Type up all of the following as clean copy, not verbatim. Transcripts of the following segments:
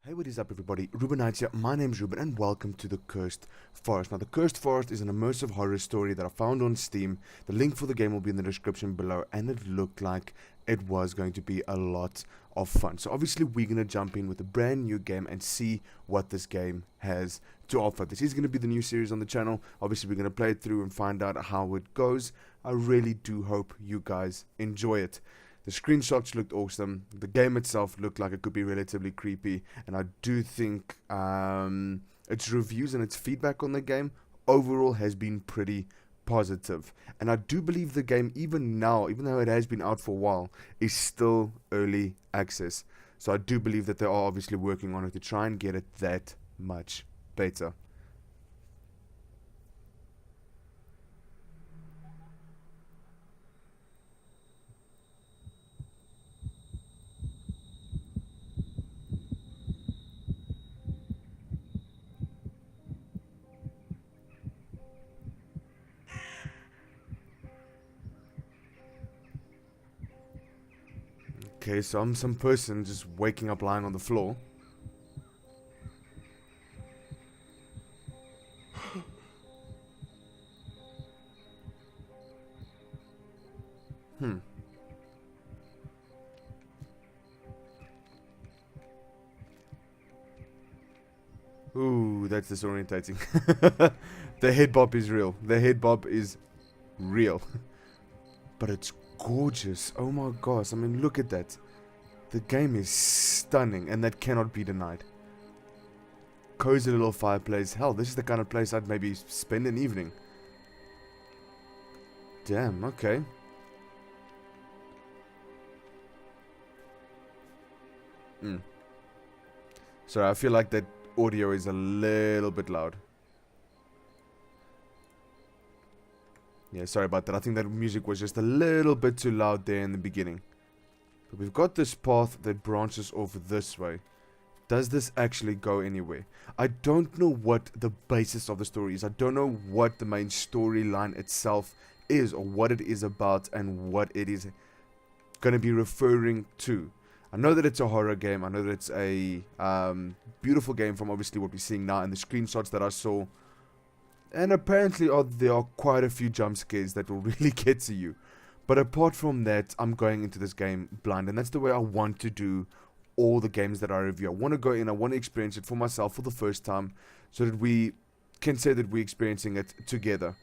Hey, what is up everybody, Reubin here. My name's Reubin and welcome to The Cursed Forest. Now, The Cursed Forest is an immersive horror story that I found on Steam. The link for the game will be in the description below, and it looked like it was going to be a lot of fun. So obviously we're going to jump in with a brand new game and see what this game has to offer. This is going to be the new series on the channel. Obviously we're going to play it through and find out how it goes. I really do hope you guys enjoy it. The screenshots looked awesome. The game itself looked like it could be relatively creepy, and I do think its reviews and its feedback on the game overall has been pretty positive. And I do believe the game, even now, even though it has been out for a while, is still early access. So I do believe that they are obviously working on it to try and get it that much better. Okay, so I'm some person just waking up lying on the floor. Hmm. Ooh, that's disorientating. The head bop is real. The head bop is real. But it's gorgeous. Oh my gosh. I mean, look at that. The game is stunning, and that cannot be denied. Cozy little fireplace. Hell, this is the kind of place I'd maybe spend an evening. Damn, okay. Sorry, I feel like that audio is a little bit loud. Yeah, sorry about that. I think that music was just a little bit too loud there in the beginning. But we've got this path that branches off this way. Does this actually go anywhere? I don't know what the basis of the story is. I don't know what the main storyline itself is, or what it is about, and what it is going to be referring to. I know that it's a horror game. I know that it's a beautiful game from obviously what we're seeing now and the screenshots that I saw. And apparently there are quite a few jump scares that will really get to you. But apart from that, I'm going into this game blind. And that's the way I want to do all the games that I review. I want to go in, I want to experience it for myself for the first time, so that we can say that we're experiencing it together.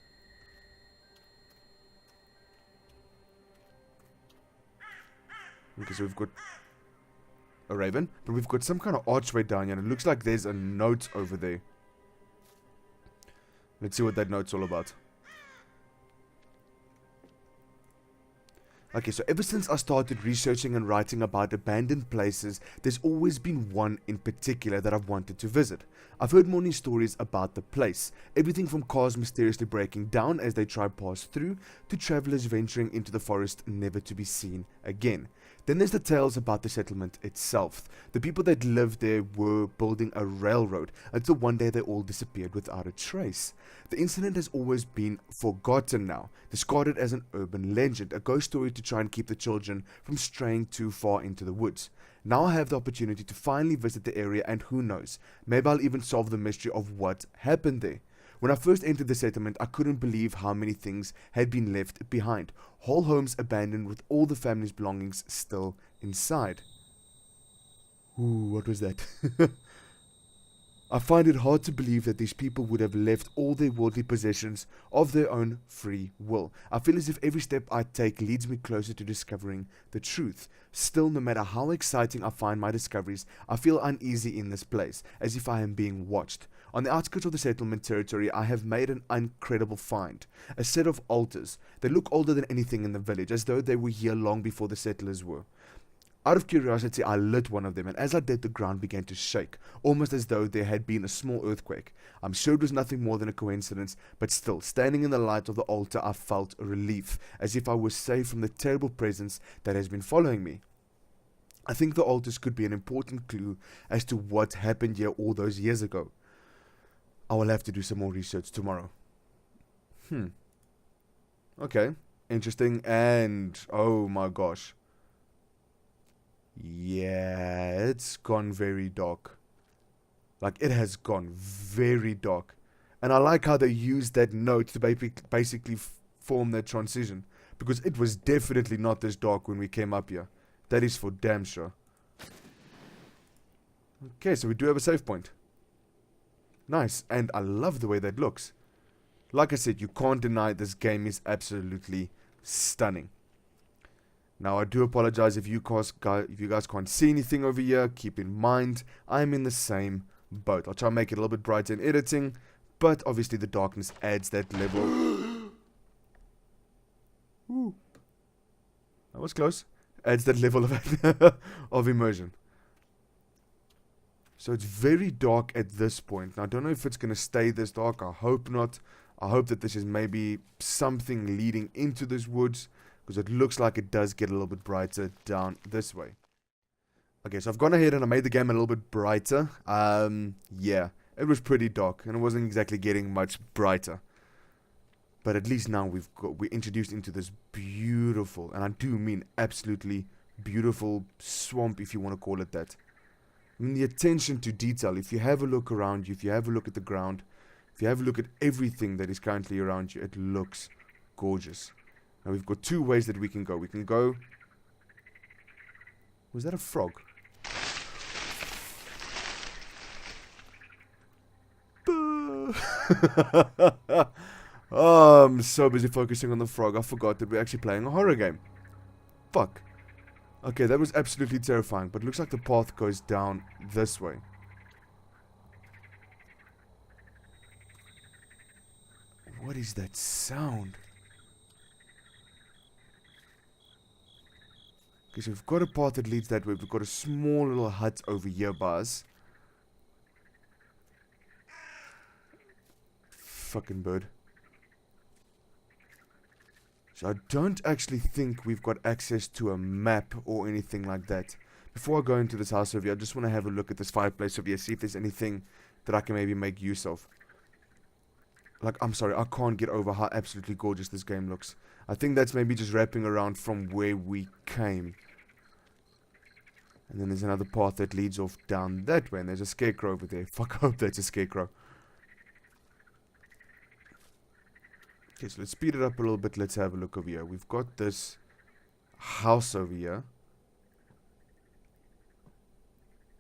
Okay, so we've got a raven, but we've got some kind of archway down here, and it looks like there's a note over there. Let's see what that note's all about. Okay, so ever since I started researching and writing about abandoned places, there's always been one in particular that I've wanted to visit. I've heard many stories about the place, everything from cars mysteriously breaking down as they try pass through, to travelers venturing into the forest never to be seen again. Then there's the tales about the settlement itself. The people that lived there were building a railroad until one day they all disappeared without a trace. The incident has always been forgotten now, discarded as an urban legend, a ghost story to try and keep the children from straying too far into the woods. Now I have the opportunity to finally visit the area, and who knows, maybe I'll even solve the mystery of what happened there. When I first entered the settlement, I couldn't believe how many things had been left behind. Whole homes abandoned with all the family's belongings still inside. Ooh, what was that? I find it hard to believe that these people would have left all their worldly possessions of their own free will. I feel as if every step I take leads me closer to discovering the truth. Still, no matter how exciting I find my discoveries, I feel uneasy in this place, as if I am being watched. On the outskirts of the settlement territory, I have made an incredible find. A set of altars. They look older than anything in the village, as though they were here long before the settlers were. Out of curiosity, I lit one of them, and as I did, the ground began to shake, almost as though there had been a small earthquake. I'm sure it was nothing more than a coincidence, but still, standing in the light of the altar, I felt a relief, as if I was saved from the terrible presence that has been following me. I think the altars could be an important clue as to what happened here all those years ago. I will have to do some more research tomorrow. Okay, interesting, and oh my gosh. Yeah, it's gone very dark. Like, it has gone very dark. And I like how they used that note to basically form that transition. Because it was definitely not this dark when we came up here. That is for damn sure. Okay, so we do have a save point. Nice, and I love the way that looks. Like I said, you can't deny this game is absolutely stunning. Now, I do apologize if you guys can't see anything over here. Keep in mind, I'm in the same boat. I'll try and make it a little bit brighter in editing, but obviously the darkness adds that level. Ooh. That was close. Adds that level of, of immersion. So it's very dark at this point. Now, I don't know if it's going to stay this dark. I hope not. I hope that this is maybe something leading into this woods, because it looks like it does get a little bit brighter down this way. Okay, so I've gone ahead and I made the game a little bit brighter. Yeah, it was pretty dark and it wasn't exactly getting much brighter. But at least now we're introduced into this beautiful, and I do mean absolutely beautiful swamp, if you want to call it that. I mean, the attention to detail, if you have a look around you, if you have a look at the ground, if you have a look at everything that is currently around you, it looks gorgeous. Now we've got two ways that we can go. We can go... Was that a frog? Oh, I'm so busy focusing on the frog, I forgot that we're actually playing a horror game. Fuck. Okay, that was absolutely terrifying, but looks like the path goes down this way. What is that sound? Okay, so we've got a path that leads that way. We've got a small little hut over here, Buzz. Fucking bird. So I don't actually think we've got access to a map or anything like that. Before I go into this house over here, I just want to have a look at this fireplace over here, see if there's anything that I can maybe make use of. Like, I'm sorry, I can't get over how absolutely gorgeous this game looks. I think that's maybe just wrapping around from where we came. And then there's another path that leads off down that way, and there's a scarecrow over there. Fuck, I hope that's a scarecrow. Okay, so let's speed it up a little bit. Let's have a look over here. We've got this house over here.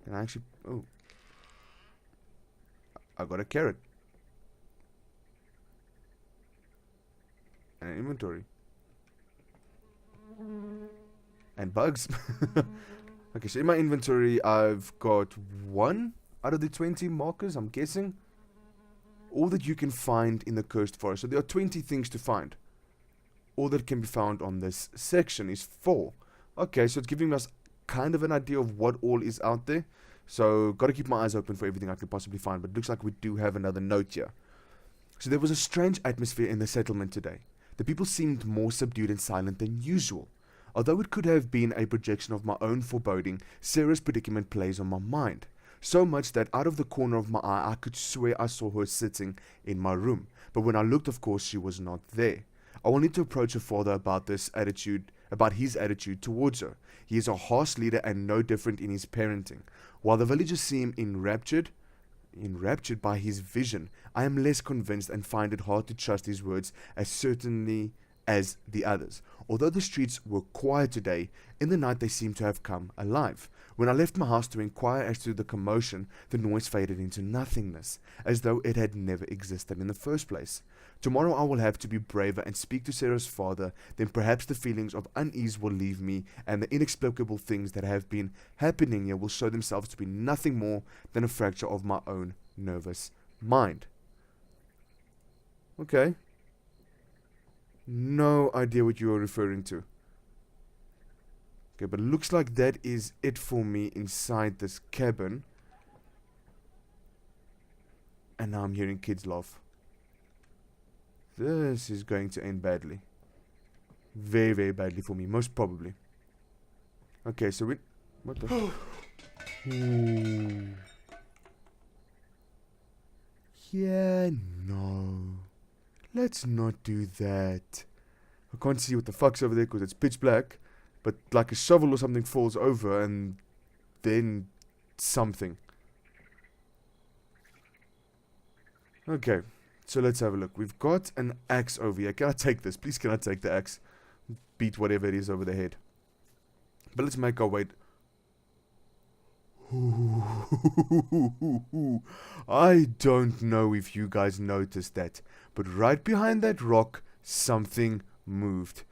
And I actually... Oh. I got a carrot. And an inventory. And bugs. Okay, so in my inventory, I've got 1 out of the 20 markers, I'm guessing. All that you can find in the cursed forest. So there are 20 things to find. All that can be found on this section is 4. Okay, so it's giving us kind of an idea of what all is out there. So, got to keep my eyes open for everything I could possibly find. But it looks like we do have another note here. So there was a strange atmosphere in the settlement today. The people seemed more subdued and silent than usual. Although it could have been a projection of my own foreboding, Sarah's predicament plays on my mind. So much that out of the corner of my eye I could swear I saw her sitting in my room. But when I looked, of course, she was not there. I wanted to approach her father about his attitude towards her. He is a harsh leader and no different in his parenting. While the villagers seem enraptured by his vision, I am less convinced and find it hard to trust his words as certainly as the others. Although the streets were quiet today, in the night they seemed to have come alive. When I left my house to inquire as to the commotion, the noise faded into nothingness, as though it had never existed in the first place. Tomorrow I will have to be braver and speak to Sarah's father, then perhaps the feelings of unease will leave me, and the inexplicable things that have been happening here will show themselves to be nothing more than a fracture of my own nervous mind. Okay. No idea what you are referring to. Okay, but it looks like that is it for me inside this cabin. And now I'm hearing kids laugh. This is going to end badly. Very, very badly for me, most probably. Okay, so we... What the... Ooh. Yeah, no. Let's not do that. I can't see what the fuck's over there because it's pitch black. But like a shovel or something falls over and then something. Okay, so let's have a look. We've got an axe over here. Can I take this? Please, can I take the axe? Beat whatever it is over the head. But let's make our way. I don't know if you guys noticed that, but right behind that rock, something moved.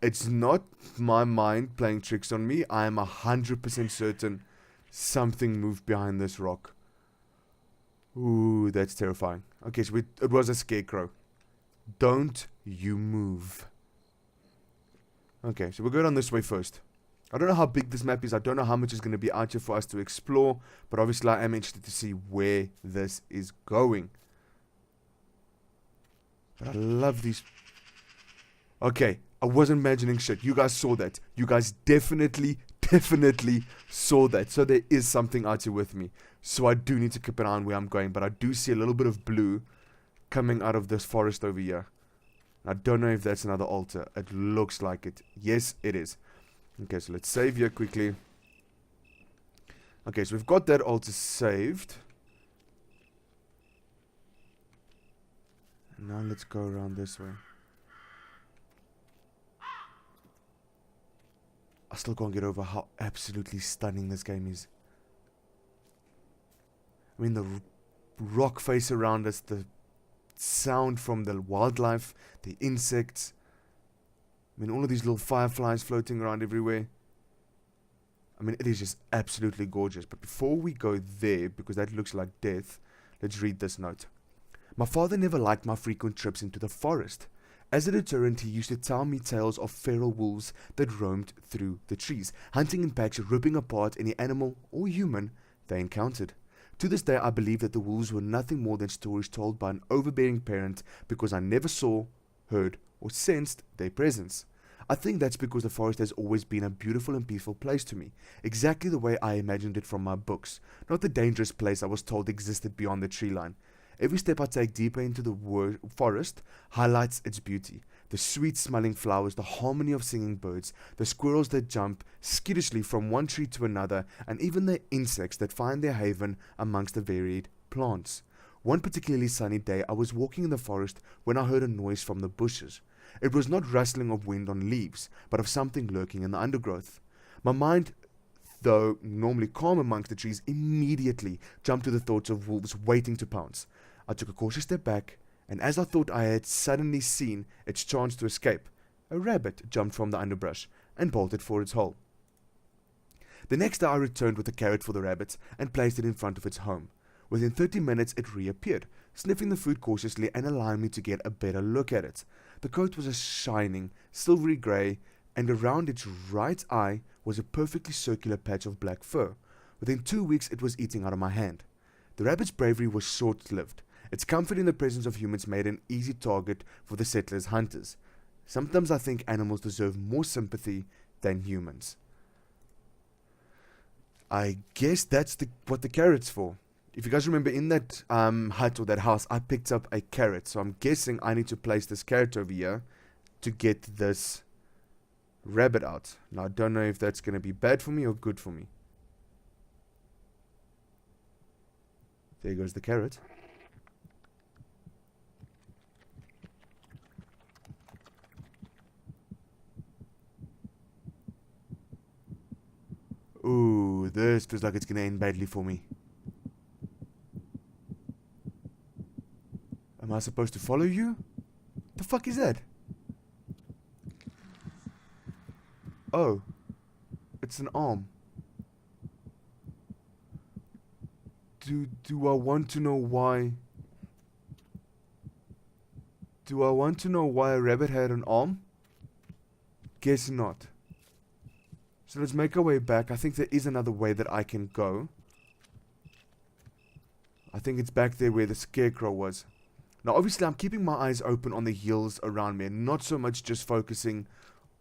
It's not my mind playing tricks on me. I am 100% certain something moved behind this rock. Ooh, that's terrifying. Okay, so it was a scarecrow. Don't you move. Okay, so we'll go down this way first. I don't know how big this map is. I don't know how much is going to be out here for us to explore. But obviously I am interested to see where this is going. But I love these. Okay, I wasn't imagining shit. You guys saw that. You guys definitely saw that. So there is something out here with me. So I do need to keep an eye on where I'm going. But I do see a little bit of blue coming out of this forest over here. I don't know if that's another altar. It looks like it. Yes, it is. Okay, so let's save here quickly. Okay, so we've got that altar saved. And now let's go around this way. I still can't get over how absolutely stunning this game is. I mean, the rock face around us, the sound from the wildlife, the insects. I mean, all of these little fireflies floating around everywhere. I mean, it is just absolutely gorgeous. But before we go there, because that looks like death, let's read this note. My father never liked my frequent trips into the forest. As a deterrent, he used to tell me tales of feral wolves that roamed through the trees, hunting in packs, ripping apart any animal or human they encountered. To this day, I believe that the wolves were nothing more than stories told by an overbearing parent because I never saw, heard, or sensed their presence. I think that's because the forest has always been a beautiful and peaceful place to me, exactly the way I imagined it from my books, not the dangerous place I was told existed beyond the tree line. Every step I take deeper into the forest highlights its beauty. The sweet-smelling flowers, the harmony of singing birds, the squirrels that jump skittishly from one tree to another, and even the insects that find their haven amongst the varied plants. One particularly sunny day, I was walking in the forest when I heard a noise from the bushes. It was not rustling of wind on leaves, but of something lurking in the undergrowth. My mind, though normally calm amongst the trees, immediately jumped to the thoughts of wolves waiting to pounce. I took a cautious step back, and as I thought I had suddenly seen its chance to escape, a rabbit jumped from the underbrush and bolted for its hole. The next day I returned with a carrot for the rabbit and placed it in front of its home. Within 30 minutes it reappeared, sniffing the food cautiously and allowing me to get a better look at it. The coat was a shining, silvery grey, and around its right eye was a perfectly circular patch of black fur. Within 2 weeks it was eating out of my hand. The rabbit's bravery was short-lived. Its comfort in the presence of humans made an easy target for the settlers' hunters. Sometimes I think animals deserve more sympathy than humans. I guess that's what the carrot's for. If you guys remember, in that hut or that house, I picked up a carrot. So I'm guessing I need to place this carrot over here to get this rabbit out. Now, I don't know if that's going to be bad for me or good for me. There goes the carrot. Ooh, this feels like it's going to end badly for me. Am I supposed to follow you? The fuck is that? Oh. It's an arm. Do I want to know why? Do I want to know why a rabbit had an arm? Guess not. So let's make our way back. I think there is another way that I can go. I think it's back there where the Scarecrow was. Now, obviously, I'm keeping my eyes open on the hills around me and not so much just focusing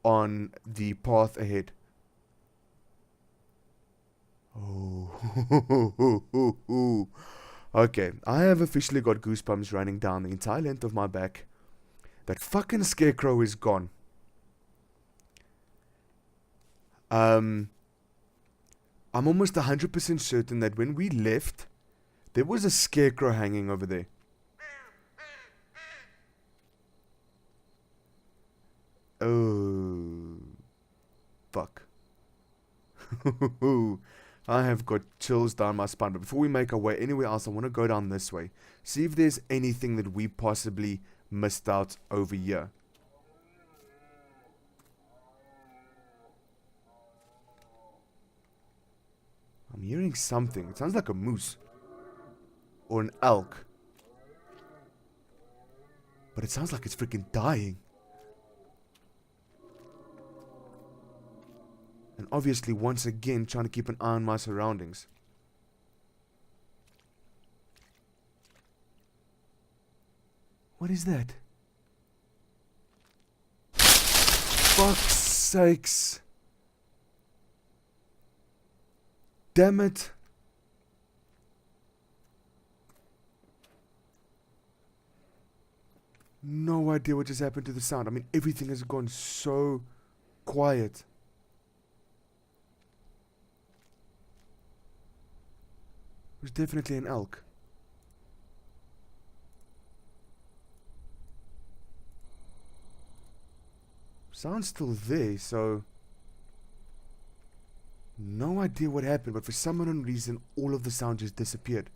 on the path ahead. Oh. Okay, I have officially got goosebumps running down the entire length of my back. That fucking Scarecrow is gone. I'm almost 100% certain that when we left, there was a Scarecrow hanging over there. Oh, fuck. I have got chills down my spine. But before we make our way anywhere else, I want to go down this way. See if there's anything that we possibly missed out over here. I'm hearing something. It sounds like a moose. Or an elk. But it sounds like it's freaking dying. And obviously, once again, trying to keep an eye on my surroundings. What is that? Fuck's sakes. Damn it. No idea what just happened to the sound. I mean, everything has gone so quiet. It was definitely an elk. Sound's still there, so no idea what happened, but for some unknown reason, all of the sound just disappeared.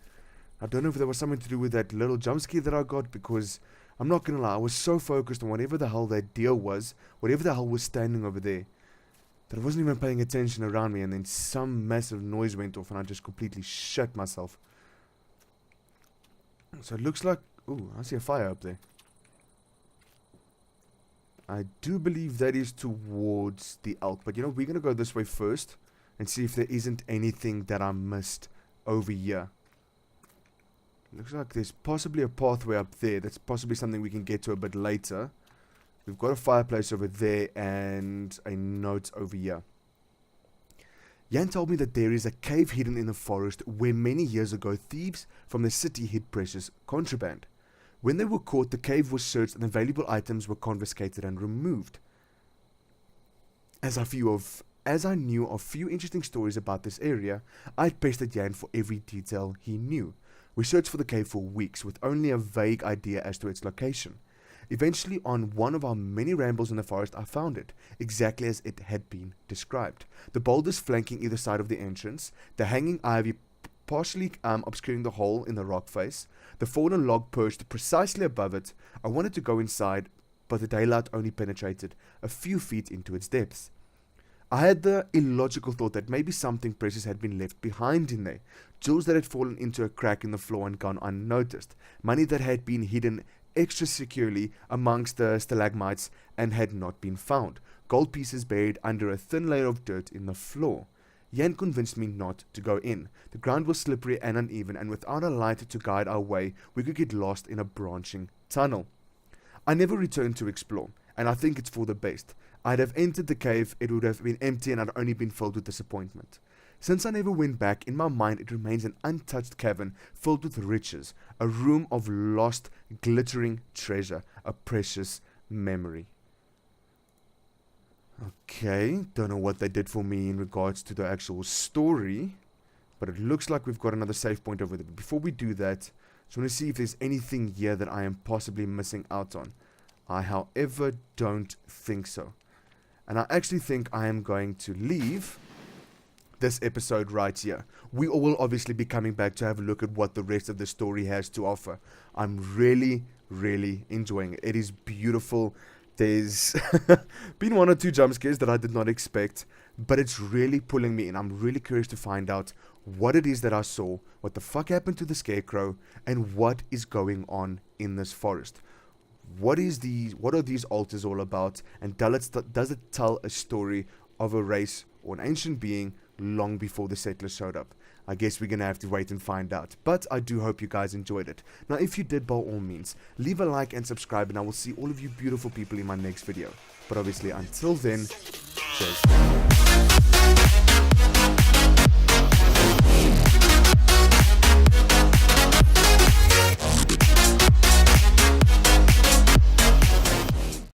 I don't know if there was something to do with that little jump scare that I got, because I'm not gonna lie, I was so focused on whatever the hell that deer was, whatever the hell was standing over there, that I wasn't even paying attention around me, and then some massive noise went off, and I just completely shut myself. So it looks like, ooh, I see a fire up there. I do believe that is towards the elk, but you know, we're gonna go this way first, and see if there isn't anything that I missed over here. Looks like there's possibly a pathway up there. That's possibly something we can get to a bit later. We've got a fireplace over there and a note over here. Jan told me that there is a cave hidden in the forest where many years ago thieves from the city hid precious contraband. When they were caught, the cave was searched and the valuable items were confiscated and removed. As I knew of few interesting stories about this area, I pestered Jan for every detail he knew. We searched for the cave for weeks with only a vague idea as to its location. Eventually, on one of our many rambles in the forest, I found it, exactly as it had been described. The boulders flanking either side of the entrance, the hanging ivy partially obscuring the hole in the rock face, the fallen log perched precisely above it. I wanted to go inside, but the daylight only penetrated a few feet into its depths. I had the illogical thought that maybe something precious had been left behind in there. Jewels that had fallen into a crack in the floor and gone unnoticed. Money that had been hidden extra securely amongst the stalagmites and had not been found. Gold pieces buried under a thin layer of dirt in the floor. Jan convinced me not to go in. The ground was slippery and uneven, and without a light to guide our way, we could get lost in a branching tunnel. I never returned to explore, and I think it's for the best. I'd have entered the cave, it would have been empty, and I'd only been filled with disappointment. Since I never went back, in my mind it remains an untouched cavern filled with riches, a room of lost, glittering treasure, a precious memory. Okay, don't know what they did for me in regards to the actual story, but it looks like we've got another save point over there. But before we do that, I just want to see if there's anything here that I am possibly missing out on. I, however, don't think so. And I actually think I am going to leave this episode right here. We will obviously be coming back to have a look at what the rest of the story has to offer. I'm really, really enjoying it. It is beautiful. There's been one or two jump scares that I did not expect, but it's really pulling me in. I'm really curious to find out what it is that I saw, what the fuck happened to the Scarecrow, and what is going on in this forest. What are these altars all about, and does it tell a story of a race or an ancient being long before the settlers showed up? I guess we're gonna have to wait and find out, but I do hope you guys enjoyed it. Now if you did, by all means, leave a like and subscribe, and I will see all of you beautiful people in my next video. But obviously until then, cheers.